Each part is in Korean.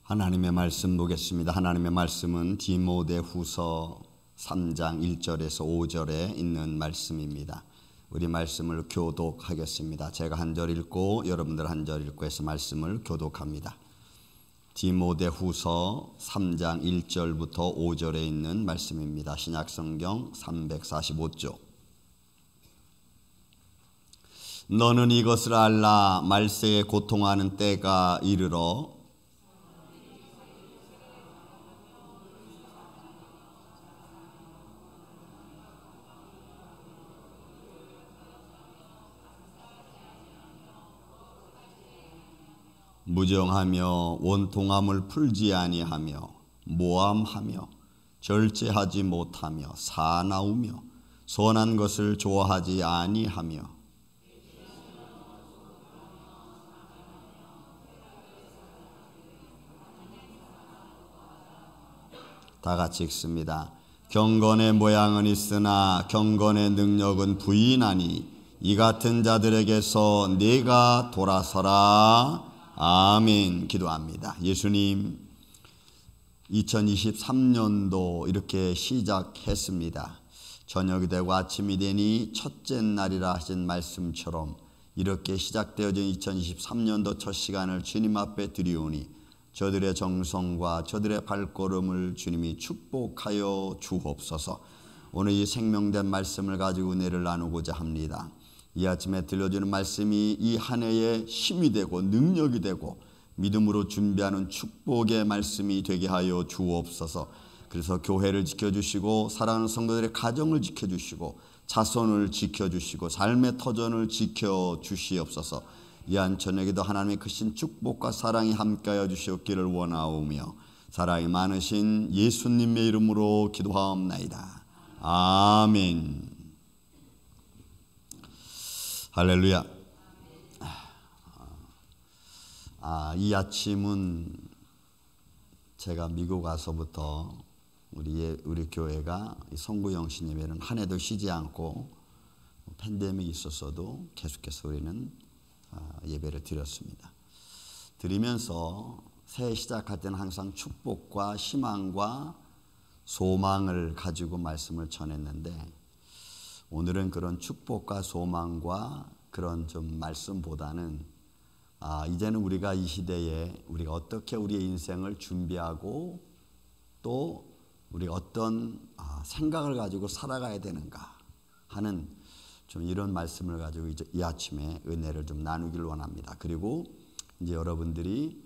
하나님의 말씀 보겠습니다. 하나님의 말씀은 디모데후서 3장 1절에서 5절에 있는 말씀입니다. 우리 말씀을 교독하겠습니다. 제가 한 절 읽고 여러분들 한 절 읽고 해서 말씀을 교독합니다. 디모데후서 3장 1절부터 5절에 있는 말씀입니다. 신약성경 345쪽. 너는 이것을 알라. 말세에 고통하는 때가 이르러 무정하며 원통함을 풀지 아니하며 모함하며 절제하지 못하며 사나우며 선한 것을 좋아하지 아니하며 다 같이 읽습니다. 경건의 모양은 있으나 경건의 능력은 부인하니 이 같은 자들에게서 네가 돌아서라. 아멘. 기도합니다. 예수님, 2023년도 이렇게 시작했습니다. 저녁이 되고 아침이 되니 첫째 날이라 하신 말씀처럼 이렇게 시작되어진 2023년도 첫 시간을 주님 앞에 드리오니 저들의 정성과 저들의 발걸음을 주님이 축복하여 주옵소서. 오늘 이 생명된 말씀을 가지고 은혜를 나누고자 합니다. 이 아침에 들려주는 말씀이 이 한 해의 힘이 되고 능력이 되고 믿음으로 준비하는 축복의 말씀이 되게 하여 주옵소서. 그래서 교회를 지켜주시고 사랑하는 성도들의 가정을 지켜주시고 자손을 지켜주시고 삶의 터전을 지켜주시옵소서. 이 한 저녁에도 하나님의 크신 축복과 사랑이 함께하여 주시옵기를 원하오며 사랑이 많으신 예수님의 이름으로 기도하옵나이다. 아멘. 할렐루야. 이 아침은 제가 미국 와서부터 우리 교회가 성구영신 예배는 한 해도 쉬지 않고 팬데믹이 있었어도 계속해서 우리는 예배를 드렸습니다. 드리면서 새해 시작할 때는 항상 축복과 희망과 소망을 가지고 말씀을 전했는데 오늘은 그런 축복과 소망과 그런 좀 말씀보다는 이제는 우리가 이 시대에 우리가 어떻게 우리의 인생을 준비하고 또 우리가 어떤 생각을 가지고 살아가야 되는가 하는 좀 이런 말씀을 가지고 이제 이 아침에 은혜를 좀 나누기를 원합니다. 그리고 이제 여러분들이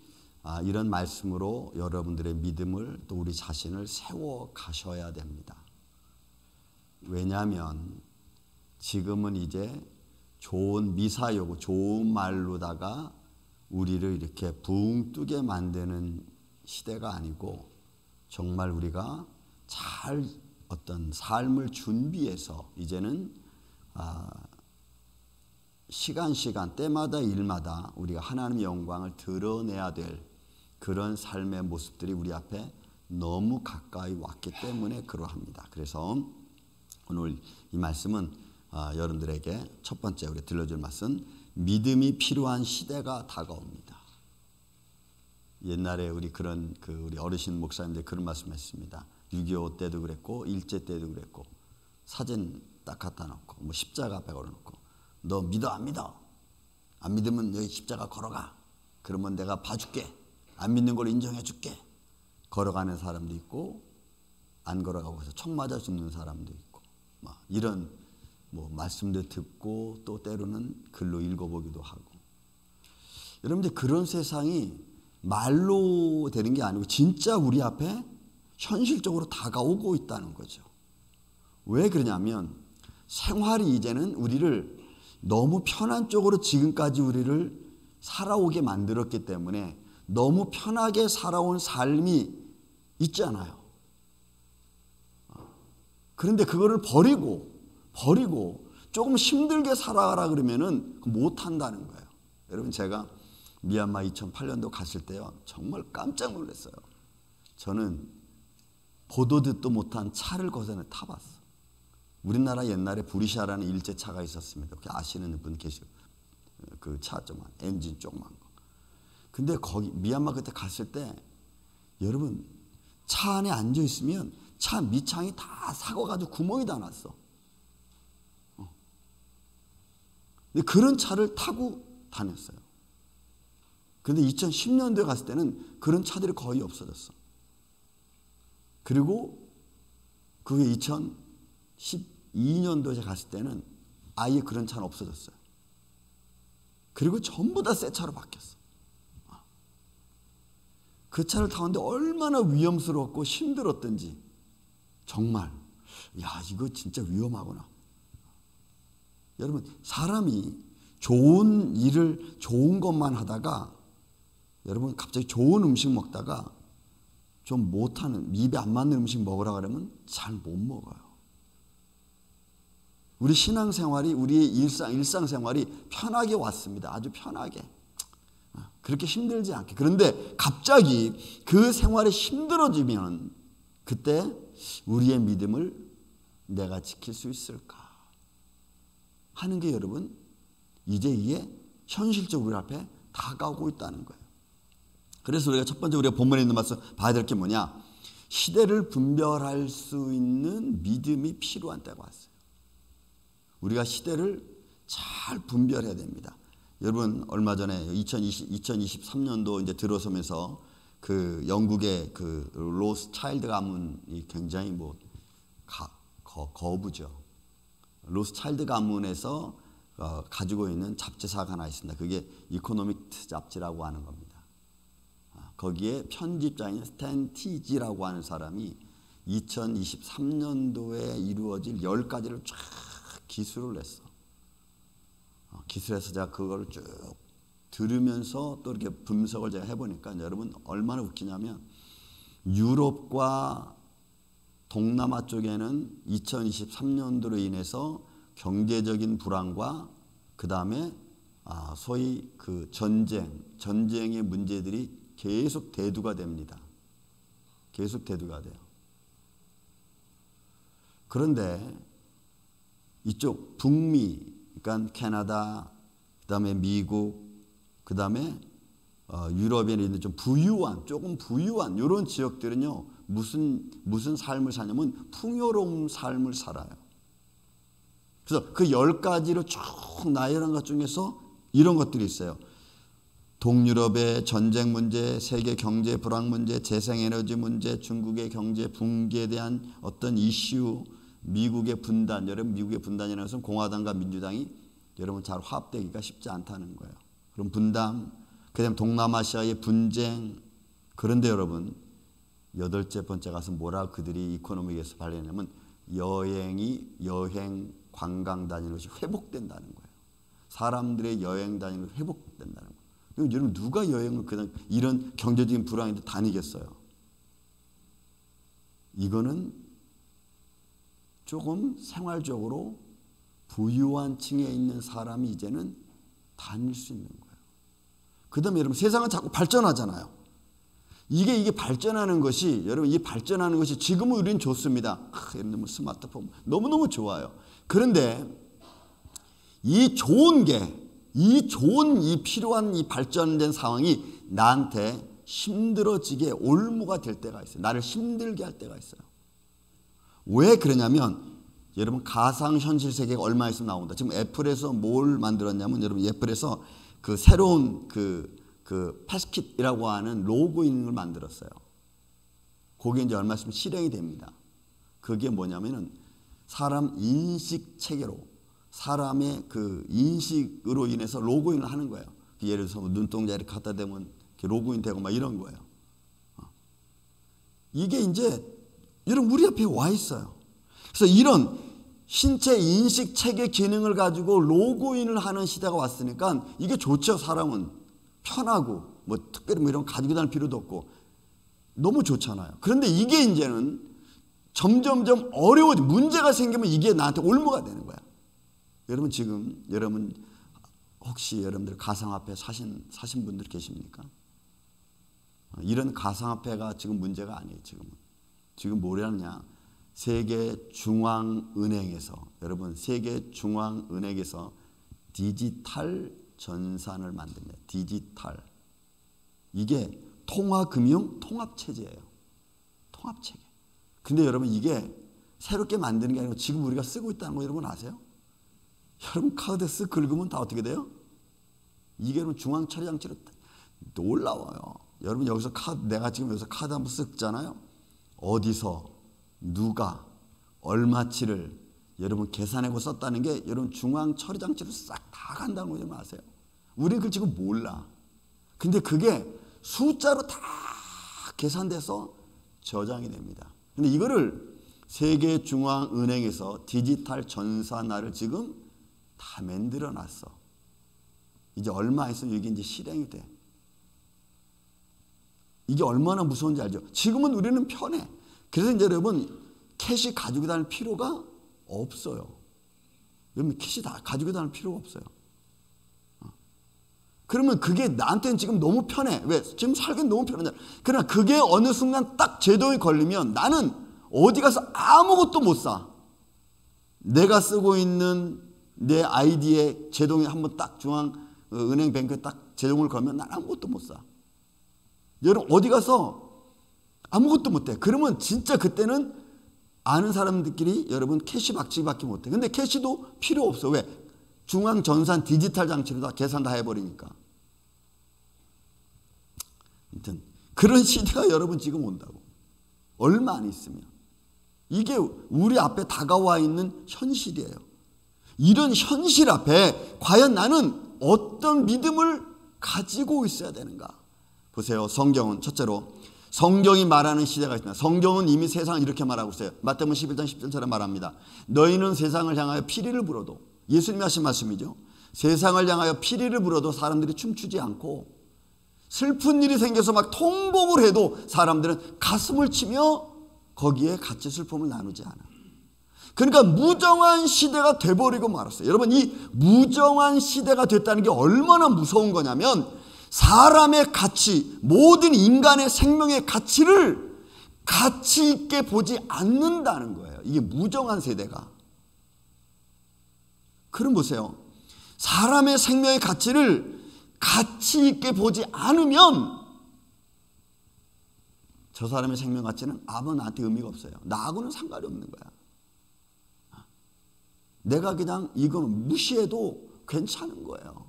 이런 말씀으로 여러분들의 믿음을 또 우리 자신을 세워 가셔야 됩니다. 왜냐하면 지금은 이제 좋은 미사여고 좋은 말로다가 우리를 이렇게 붕 뜨게 만드는 시대가 아니고 정말 우리가 잘 어떤 삶을 준비해서 이제는 시간 때마다 일마다 우리가 하나님의 영광을 드러내야 될 그런 삶의 모습들이 우리 앞에 너무 가까이 왔기 때문에 그러합니다. 그래서 오늘 이 말씀은 여러분들에게 첫 번째 우리 들려줄 말씀, 믿음이 필요한 시대가 다가옵니다. 옛날에 우리 우리 어르신 목사님들 그런 말씀했습니다. 6.25 때도 그랬고 일제 때도 그랬고 사진 딱 갖다 놓고 뭐 십자가 앞에 걸어놓고 너 믿어 안 믿어? 안 믿으면 여기 십자가 걸어가. 그러면 내가 봐줄게. 안 믿는 걸 인정해 줄게. 걸어가는 사람도 있고 안 걸어가고 해서 총 맞아 죽는 사람도 있고 이런 말씀도 듣고 또 때로는 글로 읽어보기도 하고. 여러분들 그런 세상이 말로 되는 게 아니고 진짜 우리 앞에 현실적으로 다가오고 있다는 거죠. 왜 그러냐면 생활이 이제는 우리를 너무 편한 쪽으로 지금까지 우리를 살아오게 만들었기 때문에 너무 편하게 살아온 삶이 있잖아요. 그런데 그거를 버리고 조금 힘들게 살아가라 그러면은 못 한다는 거예요. 여러분 제가 미얀마 2008년도 갔을 때요 정말 깜짝 놀랐어요. 저는 보도 듣도 못한 차를 거기서 타봤어. 우리나라 옛날에 브리샤라는 일제차가 있었습니다. 아시는 분 계시고 그 차 조그만 엔진 조그만 거. 근데 거기 미얀마 그때 갔을 때 여러분 차 안에 앉아 있으면 차 밑창이 다 삭아가지고 구멍이 다 났어. 근데 그런 차를 타고 다녔어요. 그런데 2010년도에 갔을 때는 그런 차들이 거의 없어졌어. 그리고 그게 2012년도에 갔을 때는 아예 그런 차는 없어졌어요. 그리고 전부 다 새 차로 바뀌었어. 그 차를 타는데 얼마나 위험스럽고 힘들었던지 정말 야 이거 진짜 위험하구나. 여러분 사람이 좋은 일을 좋은 것만 하다가 여러분 갑자기 좋은 음식 먹다가 좀 못하는 입에 안 맞는 음식 먹으라 그러면 잘 못 먹어요. 우리 신앙생활이 우리의 일상생활이 편하게 왔습니다. 아주 편하게. 그렇게 힘들지 않게. 그런데 갑자기 그 생활이 힘들어지면 그때 우리의 믿음을 내가 지킬 수 있을까 하는 게 여러분 이제 이게 현실적으로 우리 앞에 다가오고 있다는 거예요. 그래서 우리가 첫 번째 우리가 본문에 있는 말씀 봐야 될 게 뭐냐. 시대를 분별할 수 있는 믿음이 필요한 때가 왔어요. 우리가 시대를 잘 분별해야 됩니다. 여러분 얼마 전에 2023년도 이제 들어서면서 그 영국의 그 로스 차일드 가문이 굉장히 뭐 거부죠. 로스 차일드 가문에서 가지고 있는 잡지사가 하나 있습니다. 그게 이코노믹스 잡지라고 하는 겁니다. 거기에 편집자인 스탠 티지라고 하는 사람이 2023년도에 이루어질 10가지를 쫙 기술을 냈어. 기술해서 제가 그걸 쭉 들으면서 또 이렇게 분석을 제가 해보니까 여러분 얼마나 웃기냐면 유럽과 동남아 쪽에는 2023년도로 인해서 경제적인 불안과 그 다음에 소위 그 전쟁의 문제들이 계속 대두가 됩니다. 계속 대두가 돼요. 그런데 이쪽 북미, 그러니까 캐나다, 그 다음에 미국, 그 다음에 유럽에 있는 좀 조금 부유한 이런 지역들은요 무슨 삶을 사냐면 풍요로운 삶을 살아요. 그래서 그 10가지로 쭉 나열한 것 중에서 이런 것들이 있어요. 동유럽의 전쟁 문제, 세계 경제 불황 문제, 재생에너지 문제, 중국의 경제 붕괴에 대한 어떤 이슈, 미국의 분단, 여러분 미국의 분단이라는 것은 공화당과 민주당이 여러분 잘 화합되기가 쉽지 않다는 거예요. 그럼 분단, 그다음 동남아시아의 분쟁. 그런데 여러분 8번째 가서 뭐라 그들이 이코노믹에서 발견하냐면 여행 관광 다니는 것이 회복된다는 거예요. 사람들의 여행 다니는 것이 회복된다는 거예요. 여러분 누가 여행을 그냥 이런 경제적인 불황인데 다니겠어요? 이거는 조금 생활적으로 부유한 층에 있는 사람이 이제는 다닐 수 있는 거예요. 그 다음에 여러분 세상은 자꾸 발전하잖아요. 이게 발전하는 것이 여러분 이 발전하는 것이 지금은 우리는 좋습니다. 여러분 스마트폰 너무너무 좋아요. 그런데 이 좋은 이 필요한 이 발전된 상황이 나한테 힘들어지게 올무가 될 때가 있어요. 나를 힘들게 할 때가 있어요. 왜 그러냐면 여러분 가상현실 세계가 얼마 있으면 나온다. 지금 애플에서 뭘 만들었냐면 여러분 애플에서 그 새로운 그 패스킷이라고 하는 로고인을 만들었어요. 그게 이제 얼마 있으면 실행이 됩니다. 그게 뭐냐면은 사람 인식 체계로 사람의 그 인식으로 인해서 로그인을 하는 거예요. 예를 들어서 눈동자 이렇게 갖다 대면 로그인 되고 막 이런 거예요. 이게 이제 여러분 우리 앞에 와 있어요. 그래서 이런 신체 인식 체계 기능을 가지고 로그인을 하는 시대가 왔으니까 이게 좋죠. 사람은 편하고 뭐 특별히 뭐 이런 거 가지고 다닐 필요도 없고 너무 좋잖아요. 그런데 이게 이제는 점점점 어려워지 문제가 생기면 이게 나한테 올무가 되는 거야. 여러분 지금 여러분 혹시 여러분들 가상화폐 사신 분들 계십니까? 이런 가상화폐가 지금 문제가 아니에요. 지금 뭐라냐? 세계중앙은행에서 여러분 세계중앙은행에서 디지털 전산을 만듭니다. 디지털. 이게 통화금융 통합체제예요. 통합체계. 근데 여러분 이게 새롭게 만드는 게 아니고 지금 우리가 쓰고 있다는 거 여러분 아세요? 여러분 카드 쓱 긁으면 다 어떻게 돼요? 이게 중앙 처리 장치로 놀라워요. 여러분 여기서 카드, 내가 지금 여기서 카드 한번 쓱잖아요. 어디서 누가 얼마치를 여러분 계산하고 썼다는 게 여러분 중앙 처리 장치로 싹 다 간다는 거 여러분 아세요? 우리는 그걸 지금 몰라. 근데 그게 숫자로 다 계산돼서 저장이 됩니다. 근데 이거를 세계중앙은행에서 디지털 전산화를 지금 다 만들어 놨어. 이제 얼마 있으면 이게 이제 실행이 돼. 이게 얼마나 무서운지 알죠? 지금은 우리는 편해. 그래서 이제 여러분 캐시 가지고 다닐 필요가 없어요. 여러분 캐시 다 가지고 다닐 필요가 없어요. 그러면 그게 나한테는 지금 너무 편해. 왜? 지금 살기는 너무 편하잖아. 그러나 그게 어느 순간 딱 제동이 걸리면 나는 어디 가서 아무것도 못 사. 내가 쓰고 있는 내 아이디에 제동이 한번 딱 중앙은행 뱅크에 딱 제동을 걸면 난 아무것도 못 사. 여러분 어디 가서 아무것도 못 해. 그러면 진짜 그때는 아는 사람들끼리 여러분 캐시 박치기밖에 못 해. 근데 캐시도 필요 없어. 왜? 중앙 전산 디지털 장치로 다 계산 다 해버리니까. 아무튼 그런 시대가 여러분 지금 온다고. 얼마 안 있으면. 이게 우리 앞에 다가와 있는 현실이에요. 이런 현실 앞에 과연 나는 어떤 믿음을 가지고 있어야 되는가? 보세요. 성경은 첫째로 성경이 말하는 시대가 있습니다. 성경은 이미 세상을 이렇게 말하고 있어요. 마태복음 11장 10절처럼 말합니다. 너희는 세상을 향하여 피리를 불어도, 예수님이 하신 말씀이죠. 세상을 향하여 피리를 불어도 사람들이 춤추지 않고, 슬픈 일이 생겨서 막 통곡을 해도 사람들은 가슴을 치며 거기에 같이 슬픔을 나누지 않아. 그러니까 무정한 시대가 돼버리고 말았어요. 여러분 이 무정한 시대가 됐다는 게 얼마나 무서운 거냐면 사람의 가치, 모든 인간의 생명의 가치를 가치 있게 보지 않는다는 거예요. 이게 무정한 세대가. 그럼 보세요. 사람의 생명의 가치를 가치 있게 보지 않으면 저 사람의 생명 가치는 아무 나한테 의미가 없어요. 나하고는 상관이 없는 거야. 내가 그냥 이거는 무시해도 괜찮은 거예요.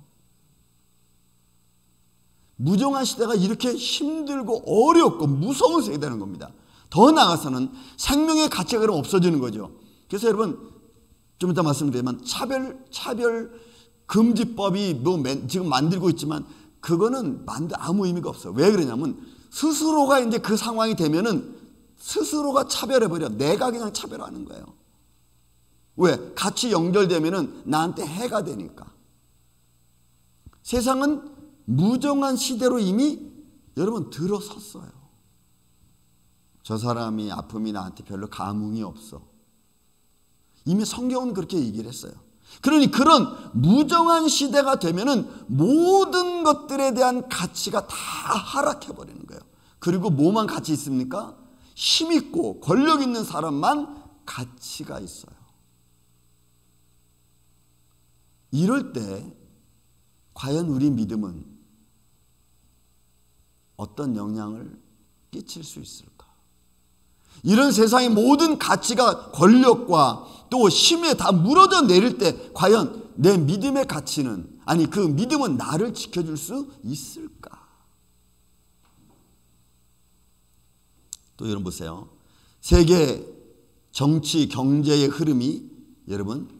무정한 시대가 이렇게 힘들고 어렵고 무서운 세대라는 겁니다. 더 나아가서는 생명의 가치가 그럼 없어지는 거죠. 그래서 여러분 좀 이따 말씀드리면 차별 금지법이 뭐 지금 만들고 있지만 그거는 아무 의미가 없어요. 왜 그러냐면 스스로가 이제 그 상황이 되면은 스스로가 차별해버려. 내가 그냥 차별하는 거예요. 왜? 같이 연결되면은 나한테 해가 되니까. 세상은 무정한 시대로 이미 여러분 들어섰어요. 저 사람이 아픔이 나한테 별로 감흥이 없어. 이미 성경은 그렇게 얘기를 했어요. 그러니 그런 무정한 시대가 되면은 모든 것들에 대한 가치가 다 하락해버리는 거예요. 그리고 뭐만 가치 있습니까? 힘 있고 권력 있는 사람만 가치가 있어요. 이럴 때 과연 우리 믿음은 어떤 영향을 끼칠 수 있을까? 이런 세상의 모든 가치가 권력과 또 힘에 다 무너져 내릴 때 과연 내 믿음의 가치는, 아니 그 믿음은 나를 지켜줄 수 있을까? 또 여러분 보세요. 세계 정치 경제의 흐름이 여러분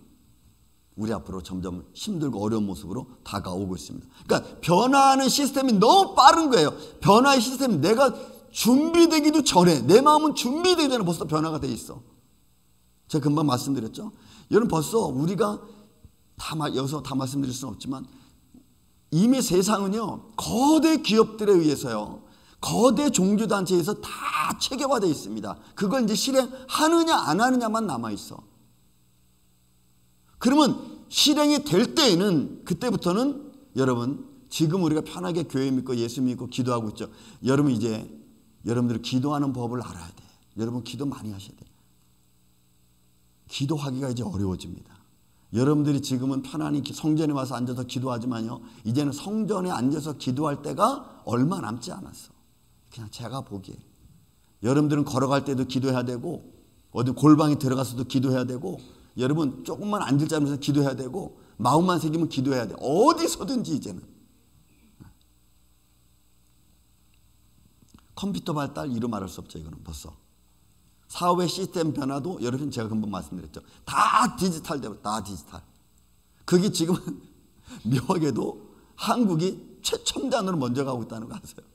우리 앞으로 점점 힘들고 어려운 모습으로 다가오고 있습니다. 그러니까 변화하는 시스템이 너무 빠른 거예요. 변화의 시스템이 내가 준비되기도 전에, 내 마음은 준비되기 전에 벌써 변화가 돼 있어. 제가 금방 말씀드렸죠. 여러분 벌써 우리가 여기서 다 말씀드릴 수는 없지만 이미 세상은요 거대 기업들에 의해서요, 거대 종교단체에서 다 체계화되어 있습니다. 그걸 이제 실행하느냐 안 하느냐만 남아있어. 그러면 실행이 될 때에는, 그때부터는 여러분 지금 우리가 편하게 교회 믿고 예수 믿고 기도하고 있죠. 여러분 이제 여러분들이 기도하는 법을 알아야 돼. 여러분 기도 많이 하셔야 돼. 기도하기가 이제 어려워집니다. 여러분들이 지금은 편안히 성전에 와서 앉아서 기도하지만요, 이제는 성전에 앉아서 기도할 때가 얼마 남지 않았어. 그냥 제가 보기에 여러분들은 걸어갈 때도 기도해야 되고 어디 골방에 들어가서도 기도해야 되고 여러분 조금만 앉을 자면서 기도해야 되고 마음만 새기면 기도해야 돼. 어디서든지 이제는. 컴퓨터 발달 이루 말할 수 없죠. 이거는 벌써. 사업의 시스템 변화도 여러분 제가 금방 말씀드렸죠. 다 디지털 되고 다 디지털. 그게 지금은 묘하게도 한국이 최첨단으로 먼저 가고 있다는 거 아세요?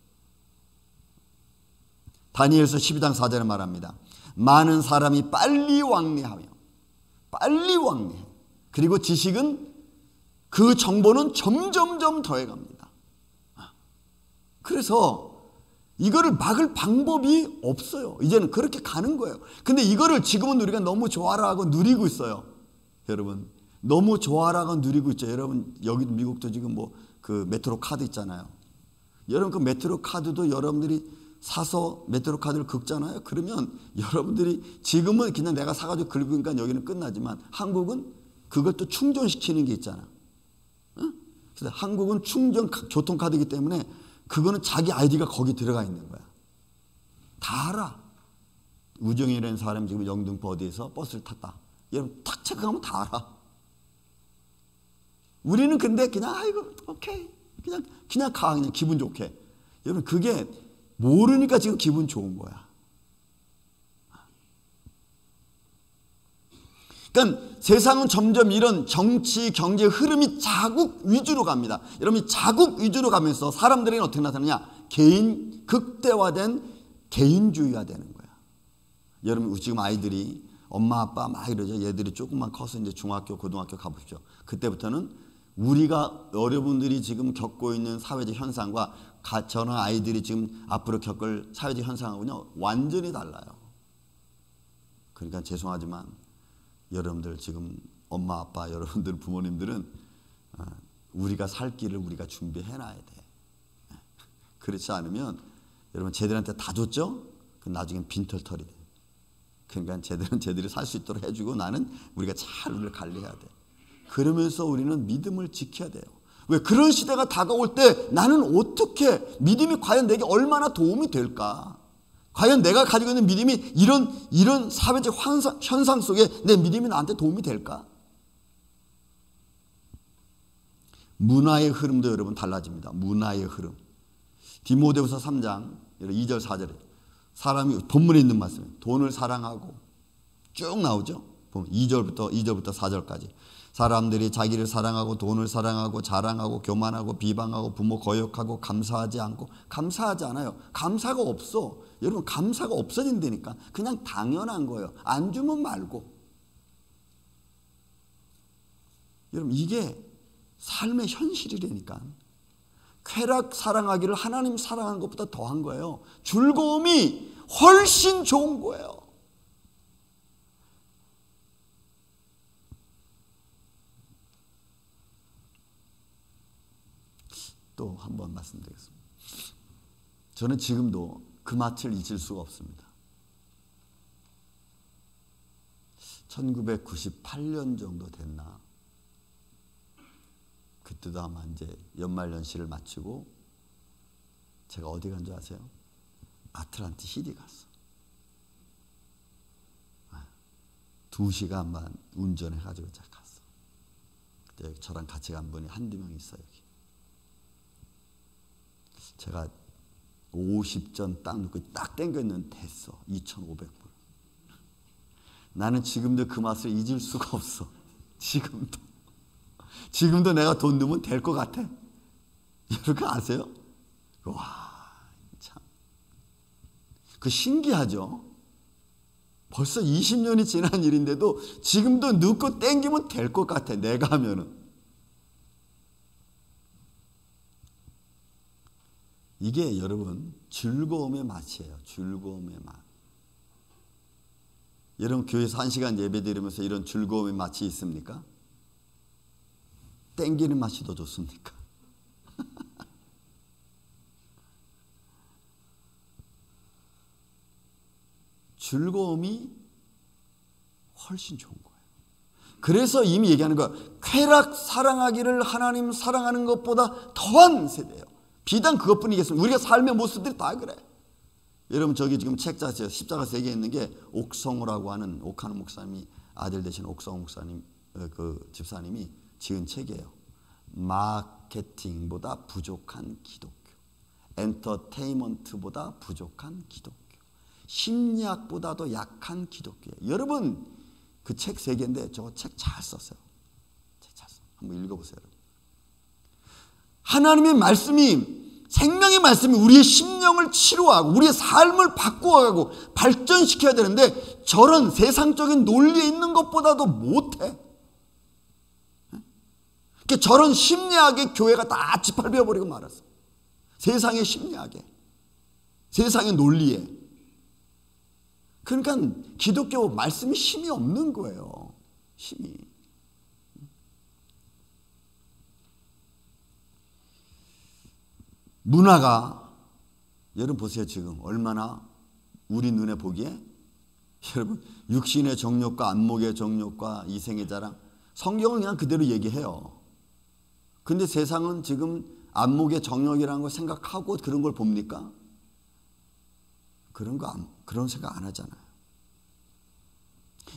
다니엘서 12장 4절에 말합니다. 많은 사람이 빨리 왕래하며 빨리 왕래해. 그리고 지식은 그 정보는 점점점 더해갑니다. 그래서 이거를 막을 방법이 없어요. 이제는 그렇게 가는 거예요. 근데 이거를 지금은 우리가 너무 좋아라 하고 누리고 있어요. 여러분 너무 좋아라 하고 누리고 있죠. 여러분 여기 미국도 지금 뭐 그 메트로 카드 있잖아요. 여러분 그 메트로 카드도 여러분들이 사서 메트로 카드를 긁잖아요. 그러면 여러분들이 지금은 그냥 내가 사가지고 긁으니까 여기는 끝나지만 한국은 그걸 또 충전시키는 게 있잖아. 응? 그래서 한국은 충전 교통카드이기 때문에 그거는 자기 아이디가 거기 들어가 있는 거야. 다 알아. 우정이라는 사람이 지금 영등포 어디에서 버스를 탔다. 여러분 탁 체크하면 다 알아. 우리는 근데 그냥 아이고 오케이 그냥 가 그냥 기분 좋게. 여러분 그게 모르니까 지금 기분 좋은 거야. 그러니까 세상은 점점 이런 정치, 경제 흐름이 자국 위주로 갑니다. 여러분 자국 위주로 가면서 사람들에게 어떻게 나타나냐? 극대화된 개인주의가 되는 거야. 여러분 지금 아이들이 엄마 아빠 막 이러죠. 얘들이 조금만 커서 이제 중학교, 고등학교 가보십시오. 그때부터는 우리가 여러분들이 지금 겪고 있는 사회적 현상과 저는 아이들이 지금 앞으로 겪을 사회적 현상하고는 완전히 달라요. 그러니까 죄송하지만 여러분들 지금 엄마 아빠 여러분들 부모님들은 우리가 살 길을 우리가 준비해놔야 돼. 그렇지 않으면 여러분 쟤들한테 다 줬죠? 그럼 나중엔 빈털털이 돼. 그러니까 쟤들이 살 수 있도록 해주고 나는 우리가 잘 우리를 관리해야 돼. 그러면서 우리는 믿음을 지켜야 돼요. 왜 그런 시대가 다가올 때 나는 어떻게 믿음이 과연 내게 얼마나 도움이 될까? 과연 내가 가지고 있는 믿음이 이런 사회적 현상 속에 내 믿음이 나한테 도움이 될까? 문화의 흐름도 여러분 달라집니다. 문화의 흐름. 디모데후서 3장 2절 4절에 사람이 본문에 있는 말씀이에요. 돈을 사랑하고 쭉 나오죠. 2절부터 4절까지. 사람들이 자기를 사랑하고 돈을 사랑하고 자랑하고 교만하고 비방하고 부모 거역하고 감사하지 않아요. 감사가 없어. 여러분 감사가 없어진다니까. 그냥 당연한 거예요. 안 주면 말고. 여러분 이게 삶의 현실이라니까. 쾌락 사랑하기를 하나님 사랑하는 것보다 더한 거예요. 즐거움이 훨씬 좋은 거예요. 또 한 번 말씀드리겠습니다. 저는 지금도 그 맛을 잊을 수가 없습니다. 1998년 정도 됐나? 그때도 아마 이제 연말연시를 마치고 제가 어디 간 줄 아세요? 아틀란티 시리 갔어. 2시간만 운전해가지고 제가 갔어. 그때 저랑 같이 간 분이 한두 명 있어요. 여기. 제가 50전 딱 넣고 딱 땡겼는데 됐어. 2,500불. 나는 지금도 그 맛을 잊을 수가 없어. 지금도 내가 돈 넣으면 될 것 같아. 여러분 아세요? 와, 참. 그 신기하죠? 벌써 20년이 지난 일인데도 지금도 넣고 땡기면 될 것 같아. 내가 하면은. 이게 여러분 즐거움의 맛이에요. 즐거움의 맛. 여러분 교회에서 1시간 예배 드리면서 이런 즐거움의 맛이 있습니까? 땡기는 맛이 더 좋습니까? 즐거움이 훨씬 좋은 거예요. 그래서 이미 얘기하는 거야. 쾌락 사랑하기를 하나님 사랑하는 것보다 더한 세대예요. 비단 그것뿐이겠습니다. 우리가 삶의 모습들이 다 그래. 여러분 저기 지금 책 자체 십자가 3개 있는 게 옥성우라고 하는 옥하는 목사님이 아들 되신 옥성우 목사님 그 집사님이 지은 책이에요. 마케팅보다 부족한 기독교, 엔터테인먼트보다 부족한 기독교, 심리학보다도 약한 기독교예요. 여러분 그 책 3개인데 저거 책 잘 썼어요. 책 잘 써. 한번 읽어보세요. 하나님의 말씀이, 생명의 말씀이 우리의 심령을 치료하고 우리의 삶을 바꾸어가고 발전시켜야 되는데 저런 세상적인 논리에 있는 것보다도 못해. 그러니까 저런 심리학의 교회가 다 짓밟혀버리고 말았어. 세상의 심리학에, 세상의 논리에. 그러니까 기독교 말씀이 힘이 없는 거예요. 힘이. 문화가 여러분 보세요. 지금 얼마나 우리 눈에 보기에 여러분 육신의 정욕과 안목의 정욕과 이생의 자랑, 성경은 그냥 그대로 얘기해요. 근데 세상은 지금 안목의 정욕이라는 걸 생각하고 그런 걸 봅니까? 그런 생각 안 하잖아요.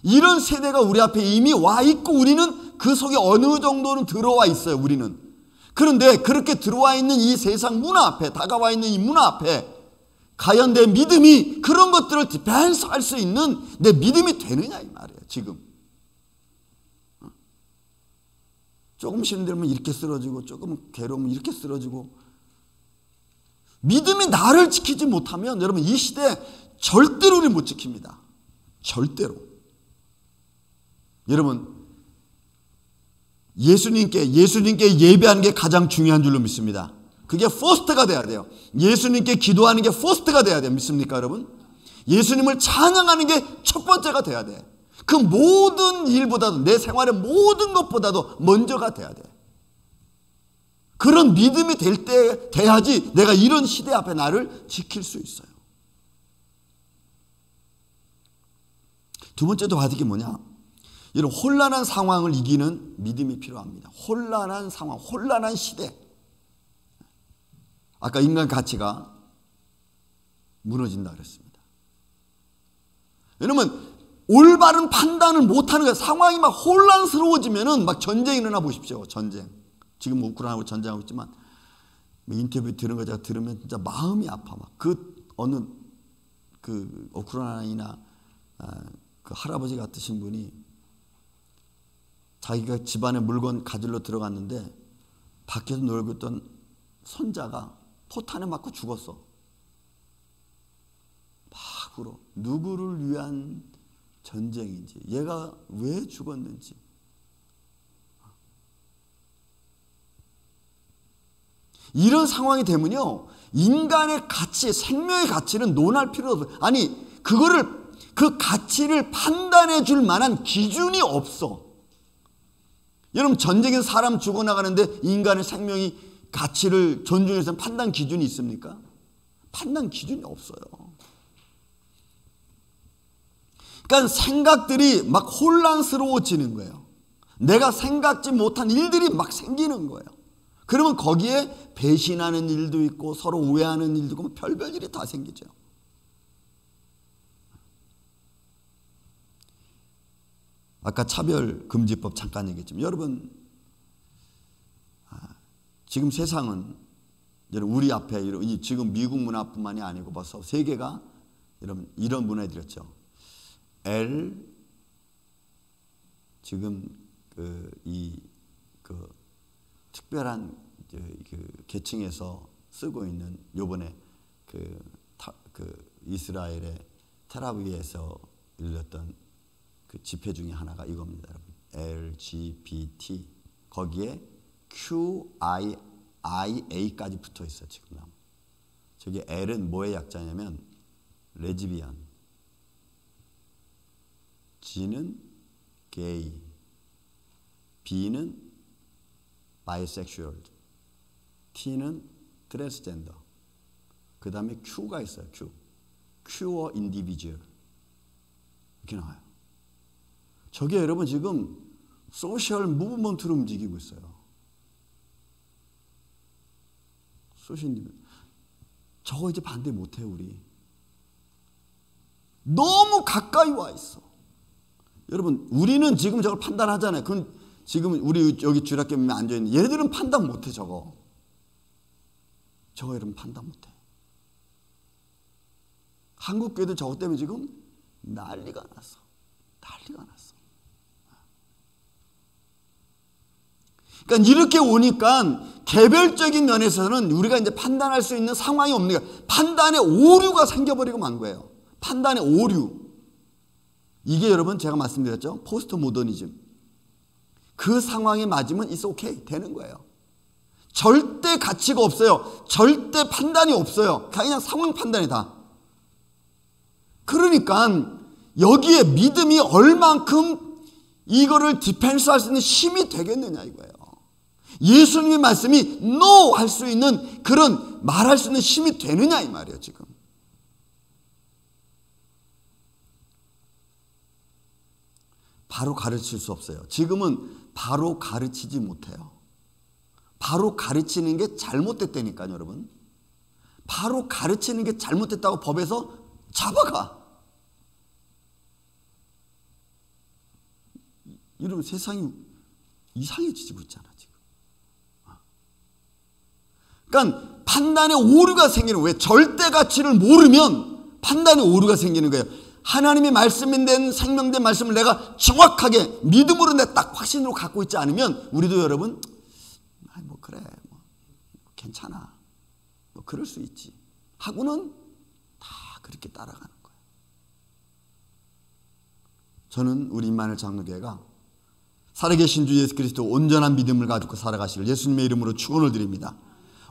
이런 세대가 우리 앞에 이미 와 있고 우리는 그 속에 어느 정도는 들어와 있어요. 우리는. 그런데 그렇게 들어와 있는 이 세상 문화 앞에, 다가와 있는 이 문화 앞에 과연 내 믿음이 그런 것들을 디펜스할 수 있는 내 믿음이 되느냐 이 말이에요. 지금 조금 힘들면 이렇게 쓰러지고 조금 괴로우면 이렇게 쓰러지고, 믿음이 나를 지키지 못하면 여러분 이 시대 절대로 우리 못 지킵니다. 절대로. 여러분 예수님께 예배하는 게 가장 중요한 줄로 믿습니다. 그게 퍼스트가 돼야 돼요. 예수님께 기도하는 게 퍼스트가 돼야 돼요. 믿습니까 여러분? 예수님을 찬양하는 게 첫 번째가 돼야 돼. 그 모든 일보다도, 내 생활의 모든 것보다도 먼저가 돼야 돼. 그런 믿음이 될 때 돼야지 내가 이런 시대 앞에 나를 지킬 수 있어요. 두 번째도 받은 게 뭐냐? 이런 혼란한 상황을 이기는 믿음이 필요합니다. 혼란한 상황, 혼란한 시대. 아까 인간 가치가 무너진다 그랬습니다. 왜냐면 올바른 판단을 못하는 거예요. 상황이 막 혼란스러워지면은 막 전쟁이 일어나 보십시오. 전쟁. 지금 우크라이나하고 전쟁하고 있지만 인터뷰 들은 거 제가 들으면 진짜 마음이 아파. 막 어느 우크라이나 그 할아버지 같으신 분이 자기가 집안에 물건 가지러 들어갔는데 밖에서 놀고 있던 손자가 포탄에 맞고 죽었어. 막 울어. 누구를 위한 전쟁인지, 얘가 왜 죽었는지. 이런 상황이 되면요, 인간의 가치, 생명의 가치는 논할 필요가 없어요. 아니, 그 가치를 판단해 줄 만한 기준이 없어. 여러분, 전쟁에서 사람 죽어나가는데 인간의 생명이 가치를 존중해서 판단 기준이 있습니까? 판단 기준이 없어요. 그러니까 생각들이 막 혼란스러워지는 거예요. 내가 생각지 못한 일들이 막 생기는 거예요. 그러면 거기에 배신하는 일도 있고 서로 오해하는 일도 있고 별별 일이 다 생기죠. 아까 차별금지법 잠깐 얘기했지만 여러분, 지금 세상은 우리 앞에 지금 미국 문화뿐만이 아니고 벌써 세계가 이런 문화들이었죠. 지금 특별한 계층에서 쓰고 있는 요번에 이스라엘의 텔아비브에서 열렸던 그 집회 중에 하나가 이겁니다, 여러분. LGBT 거기에 QIA까지 붙어 있어요. 지금 저기 L은 뭐의 약자냐면 레즈비언, G는 게이, B는 바이섹슈얼, T는 트랜스젠더, 그 다음에 Q가 있어요. Q어 인디비주얼 이렇게 나와요. 저게 여러분 지금 소셜 무브먼트로 움직이고 있어요. 소셜 무브먼트. 저거 이제 반대 못해요 우리. 너무 가까이 와 있어. 여러분, 우리는 지금 저걸 판단하잖아요. 그건 지금 우리 여기 주일학교에 앉아있는 얘들은 판단 못해. 저거 여러분 판단 못해. 한국 교회도 저것 때문에 지금 난리가 났어. 그러니까 이렇게 오니까 개별적인 면에서는 우리가 이제 판단할 수 있는 상황이 없는 거야. 판단의 오류가 생겨버리고 만 거예요. 판단의 오류. 이게 여러분 제가 말씀드렸죠. 포스트 모더니즘. 그 상황에 맞으면 it's okay 되는 거예요. 절대 가치가 없어요. 절대 판단이 없어요. 그냥 상황 판단이다. 그러니까 여기에 믿음이 얼만큼 이거를 디펜스할 수 있는 힘이 되겠느냐 이거예요. 예수님의 말씀이 no 할 수 있는 그런 말할 수 있는 힘이 되느냐 이 말이에요. 지금 바로 가르칠 수 없어요. 지금은 바로 가르치지 못해요. 바로 가르치는 게 잘못됐다니까요. 여러분, 바로 가르치는 게 잘못됐다고 법에서 잡아가. 이러면 세상이 이상해지고 있잖아 지금. 그러니까 판단의 오류가 생기는, 왜 절대 가치를 모르면 판단의 오류가 생기는 거예요. 하나님의 말씀인 된 생명된 말씀을 내가 정확하게 믿음으로 내 딱 확신으로 갖고 있지 않으면 우리도 여러분 뭐 그래 뭐 괜찮아 뭐 그럴 수 있지 하고는 다 그렇게 따라가는 거예요. 저는 우리 임마누엘 장로교회가 살아계신 주 예수 그리스도 온전한 믿음을 가지고 살아가시길 예수님의 이름으로 축원을 드립니다.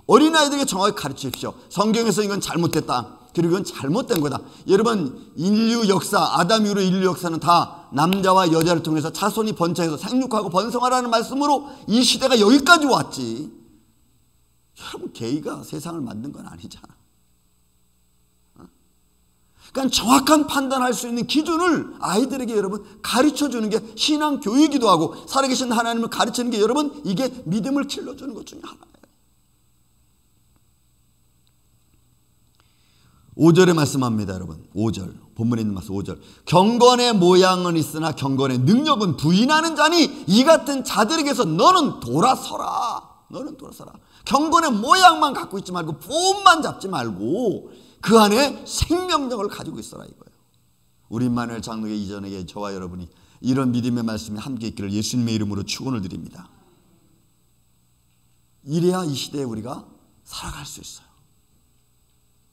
어린아이들에게 정확히 가르치십시오. 성경에서 이건 잘못됐다. 그리고 이건 잘못된 거다. 여러분, 인류 역사, 아담 이후로 인류 역사는 다 남자와 여자를 통해서 자손이 번창해서 생육하고 번성하라는 말씀으로 이 시대가 여기까지 왔지. 여러분, 게이가 세상을 만든 건 아니잖아. 그러니까 정확한 판단할 수 있는 기준을 아이들에게 여러분 가르쳐주는 게 신앙 교육이기도 하고 살아계신 하나님을 가르치는 게 여러분 이게 믿음을 길러주는 것 중에 하나예요. 5절에 말씀합니다. 여러분 5절 본문에 있는 말씀 5절 경건의 모양은 있으나 경건의 능력은 부인하는 자니 이 같은 자들에게서 너는 돌아서라. 경건의 모양만 갖고 있지 말고 폼만 잡지 말고 그 안에 생명력을 가지고 있어라 이거예요. 우리 임마누엘 장로교 이전에 저와 여러분이 이런 믿음의 말씀이 함께 있기를 예수님의 이름으로 축원을 드립니다. 이래야 이 시대에 우리가 살아갈 수 있어요.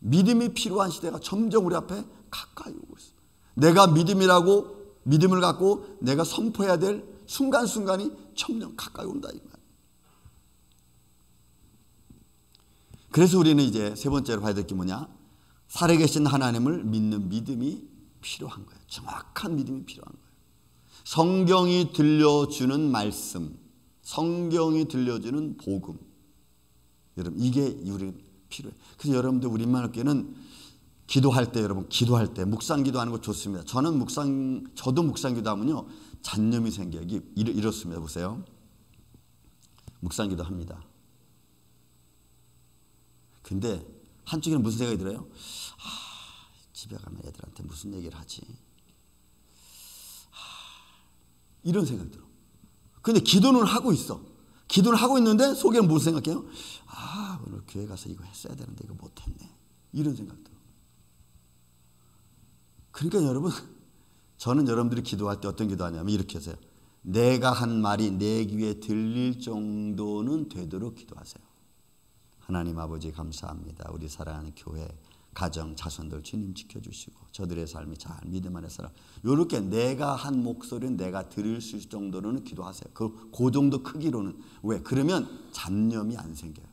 믿음이 필요한 시대가 점점 우리 앞에 가까이 오고 있어요. 내가 믿음을 갖고 내가 선포해야 될 순간순간이 점점 가까이 온다 이 말. 그래서 우리는 이제 세 번째로 봐야 될 게 뭐냐? 살아계신 하나님을 믿는 믿음이 필요한 거예요. 정확한 믿음이 필요한 거예요. 성경이 들려주는 말씀, 성경이 들려주는 복음. 여러분 이게 우리 필요해요. 그래서 여러분들 우리 임마누엘교회는 기도할 때 여러분 기도할 때 묵상 기도하는 거 좋습니다. 저도 묵상 기도하면요 잔념이 생겨요. 이렇습니다. 보세요. 묵상 기도합니다. 근데 한쪽에는 무슨 생각이 들어요? 집에 가면 애들한테 무슨 얘기를 하지? 이런 생각이 들어. 근데 기도는 하고 있어. 기도를 하고 있는데 속에는 무슨 생각해요? 오늘 교회 가서 이거 했어야 되는데 이거 못했네. 이런 생각 들어. 그러니까 여러분 저는 여러분들이 기도할 때 어떤 기도하냐면 이렇게 하세요. 내가 한 말이 내 귀에 들릴 정도는 되도록 기도하세요. 하나님 아버지 감사합니다. 우리 사랑하는 교회, 가정, 자손들 주님 지켜주시고 저들의 삶이 잘 믿음 안에 살아. 이렇게 내가 한 목소리는 내가 들을 수 있을 정도로는 기도하세요. 그 정도 크기로는. 왜? 그러면 잡념이 안 생겨요.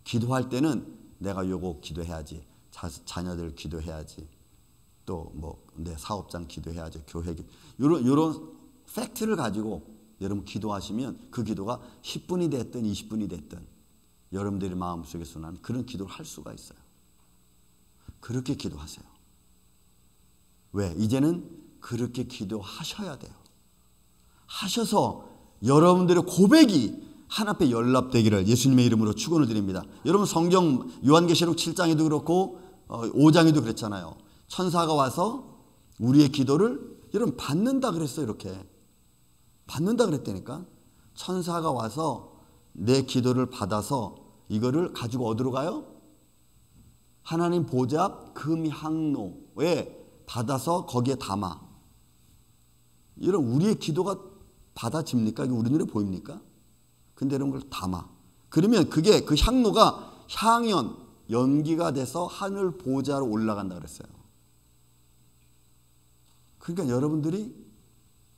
기도할 때는 내가 요거 기도해야지. 자녀들 기도해야지. 또 뭐 내 사업장 기도해야지. 교회 요런 팩트를 가지고 여러분 기도하시면 그 기도가 10분이 됐든 20분이 됐든 여러분들의 마음속에서 난 그런 기도를 할 수가 있어요. 그렇게 기도하세요. 왜? 이제는 그렇게 기도하셔야 돼요. 하셔서 여러분들의 고백이 하나님 앞에 연락되기를 예수님의 이름으로 축원을 드립니다. 여러분 성경 요한계시록 7장에도 그렇고 5장에도 그랬잖아요. 천사가 와서 우리의 기도를 여러분 받는다 그랬어요. 이렇게 받는다 그랬다니까. 천사가 와서 내 기도를 받아서 이거를 가지고 어디로 가요? 하나님 보좌 앞 금향로에 받아서 거기에 담아. 여러분 우리의 기도가 받아집니까? 이게 우리 눈에 보입니까? 근데 이런 걸 담아. 그러면 그게 그 향로가 향연 연기가 돼서 하늘 보좌로 올라간다 그랬어요. 그러니까 여러분들이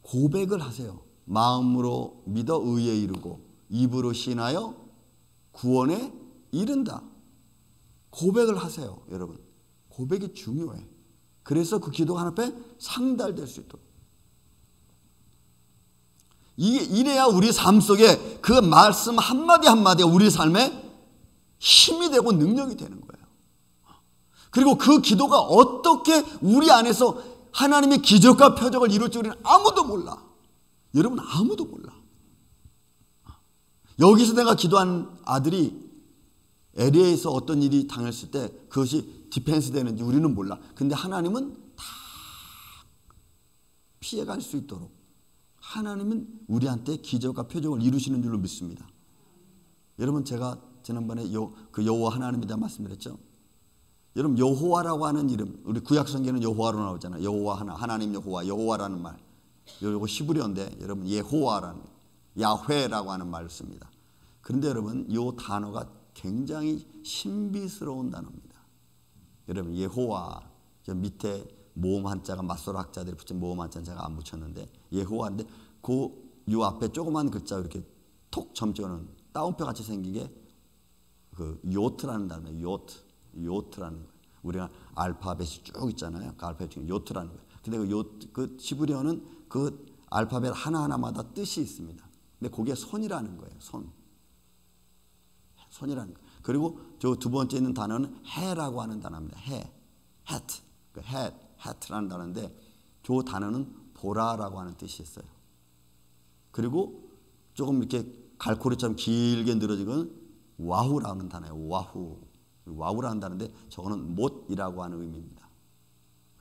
고백을 하세요. 마음으로 믿어 의에 이르고 입으로 신하여 구원에 이른다. 고백을 하세요. 여러분 고백이 중요해. 그래서 그 기도가 하나님 앞에 상달될 수 있도록. 이래야 우리 삶 속에 그 말씀 한마디 한마디가 우리 삶에 힘이 되고 능력이 되는 거예요. 그리고 그 기도가 어떻게 우리 안에서 하나님의 기적과 표적을 이룰지 우리는 아무도 몰라. 여러분 아무도 몰라. 여기서 내가 기도한 아들이 LA에서 어떤 일이 당했을 때 그것이 디펜스 되는지 우리는 몰라. 근데 하나님은 다 피해갈 수 있도록 하나님은 우리한테 기적과 표적을 이루시는 줄로 믿습니다. 여러분 제가 지난번에 그 여호와 하나님에 대한 말씀드렸죠. 여러분 여호와라고 하는 이름, 우리 구약 성경에는 여호와로 나오잖아요. 여호와 하나님 여호와, 여호와라는 말. 이거 히브리어인데 여러분 예호와라는 야훼라고 하는 말을 씁니다. 그런데 여러분 이 단어가 굉장히 신비스러운 단어입니다. 여러분 예호와, 저 밑에 모음 한자가 맞소로 학자들이 붙인 모음 한자는 제가 안 붙였는데 예호와인데 요 앞에 조그만 글자 이렇게 톡 점 찍어놓은 따옴표 같이 생기게 그 요트라는 단어예요. 요트라는 거예요. 우리가 알파벳이 쭉 있잖아요. 그 알파벳 중에 요트라는 거예요. 근데 그 히브리어는 그 알파벳 하나하나마다 뜻이 있습니다. 근데 그게 손이라는 거예요. 손이라는 거예요. 그리고 저 두 번째 있는 단어는 해라고 하는 단어입니다. 해, hat, 그 hat라는 단어인데 저 단어는 보라라고 하는 뜻이 있어요. 그리고 조금 이렇게 갈고리처럼 길게 늘어진 건 와후라는 단어예요. 와후라는 단어인데 저거는 못이라고 하는 의미입니다.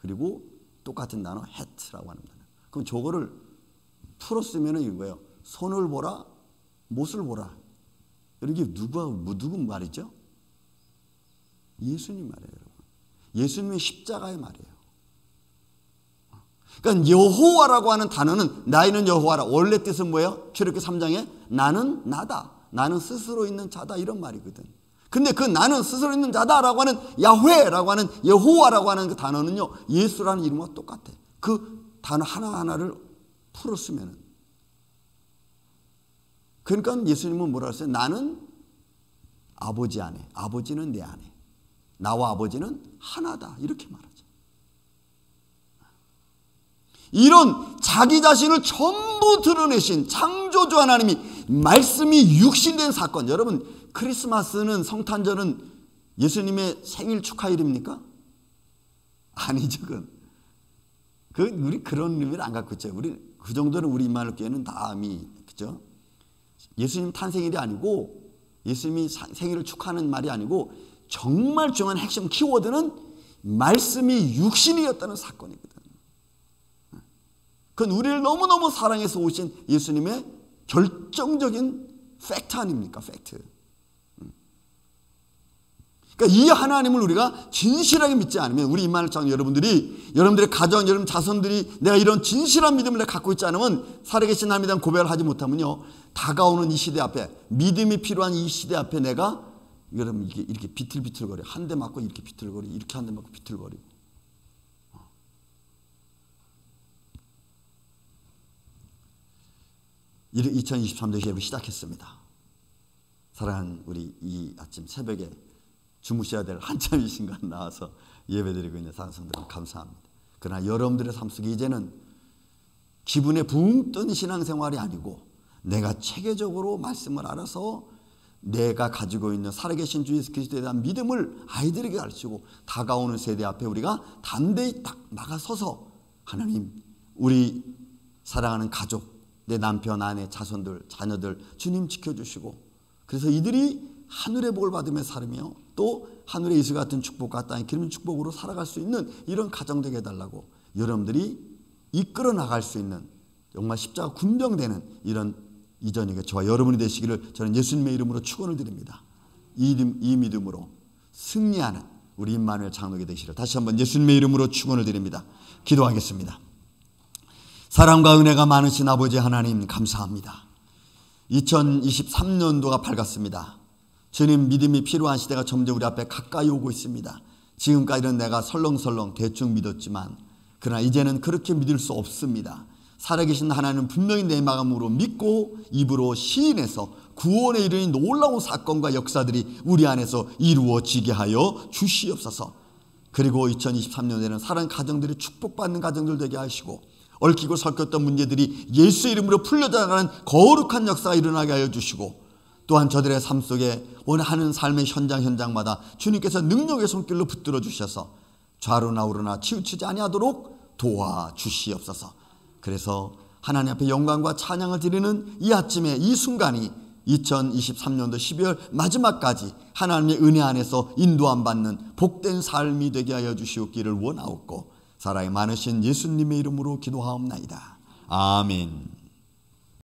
그리고 똑같은 단어 hat라고 하는 단어. 그럼 저거를 풀어 쓰면은 이거예요. 손을 보라, 못을 보라. 이게 누구 말이죠? 예수님 말이에요, 여러분. 예수님의 십자가의 말이에요. 그러니까 여호와라고 하는 단어는 나이는 여호와라. 원래 뜻은 뭐예요? 출애굽기 3장에 나는 나다. 나는 스스로 있는 자다 이런 말이거든. 근데 그 나는 스스로 있는 자다라고 하는 야훼라고 하는 여호와라고 하는 그 단어는요. 예수라는 이름과 똑같아. 그 단어 하나하나를 풀어 쓰면은. 그러니까 예수님은 뭐라 했어요? 나는 아버지 안에, 아버지는 내 안에. 나와 아버지는 하나다. 이렇게 말하죠. 이런 자기 자신을 전부 드러내신 창조주 하나님이 말씀이 육신된 사건. 여러분 크리스마스는 성탄절은 예수님의 생일 축하일입니까? 아니죠. 우리 그런 의미를 안 갖고 있죠. 우리 그 정도는 우리 임마누엘 교회는 다 이미 그죠? 예수님 탄생일이 아니고 예수님이 생일을 축하하는 말이 아니고 정말 중요한 핵심 키워드는 말씀이 육신이었다는 사건이거든. 그건 우리를 너무너무 사랑해서 오신 예수님의 결정적인 팩트 아닙니까? 팩트. 그러니까 이 하나님을 우리가 진실하게 믿지 않으면 우리 임마누엘 장 여러분들의 가정, 여러분 자손들이 내가 이런 진실한 믿음을 갖고 있지 않으면 살아계신 하나님에 대한 고백을 하지 못하면요. 다가오는 이 시대 앞에 믿음이 필요한 이 시대 앞에 내가 여러분 이렇게 비틀비틀거려. 한 대 맞고 이렇게 비틀거리고 이렇게 한 대 맞고 비틀거리고. 2023년 예배 시작했습니다. 사랑하는 우리 이 아침 새벽에 주무셔야 될 한참 이 시간 나와서 예배드리고 있는 사랑성들은 감사합니다. 그러나 여러분들의 삶 속에 이제는 기분에 붕 뜬 신앙생활이 아니고 내가 체계적으로 말씀을 알아서 내가 가지고 있는 살아계신 주 예수 그리스도에 대한 믿음을 아이들에게 가르치고 다가오는 세대 앞에 우리가 담대히 딱 나가서서 하나님 우리 사랑하는 가족 내 남편, 아내, 자손들, 자녀들 주님 지켜주시고 그래서 이들이 하늘의 복을 받으며 살으며 또 하늘의 이슬 같은 축복과 땅의 기름 축복으로 살아갈 수 있는 이런 가정 되게 해달라고 여러분들이 이끌어 나갈 수 있는 정말 십자가 군병되는 이런 이 저녁에 저와 여러분이 되시기를 저는 예수님의 이름으로 축원을 드립니다. 이 믿음으로 승리하는 우리 임마누엘 장로교 되시기를 다시 한번 예수님의 이름으로 축원을 드립니다. 기도하겠습니다. 사랑과 은혜가 많으신 아버지 하나님 감사합니다. 2023년도가 밝았습니다. 주님, 믿음이 필요한 시대가 점점 우리 앞에 가까이 오고 있습니다. 지금까지는 내가 설렁설렁 대충 믿었지만 그러나 이제는 그렇게 믿을 수 없습니다. 살아계신 하나님은 분명히 내 마음으로 믿고 입으로 시인해서 구원에 이르는 놀라운 사건과 역사들이 우리 안에서 이루어지게 하여 주시옵소서. 그리고 2023년에는 사랑하는 가정들이 축복받는 가정들 되게 하시고 얽히고 설켰던 문제들이 예수의 이름으로 풀려져 나가는 거룩한 역사가 일어나게 하여 주시고 또한 저들의 삶 속에 원하는 삶의 현장마다 주님께서 능력의 손길로 붙들어 주셔서 좌로나 우로나 치우치지 아니하도록 도와주시옵소서. 그래서 하나님 앞에 영광과 찬양을 드리는 이 아침에 이 순간이 2023년도 12월 마지막까지 하나님의 은혜 안에서 인도함 받는 복된 삶이 되게 하여 주시옵기를 원하옵고 사랑이 많으신 예수님의 이름으로 기도하옵나이다. 아멘.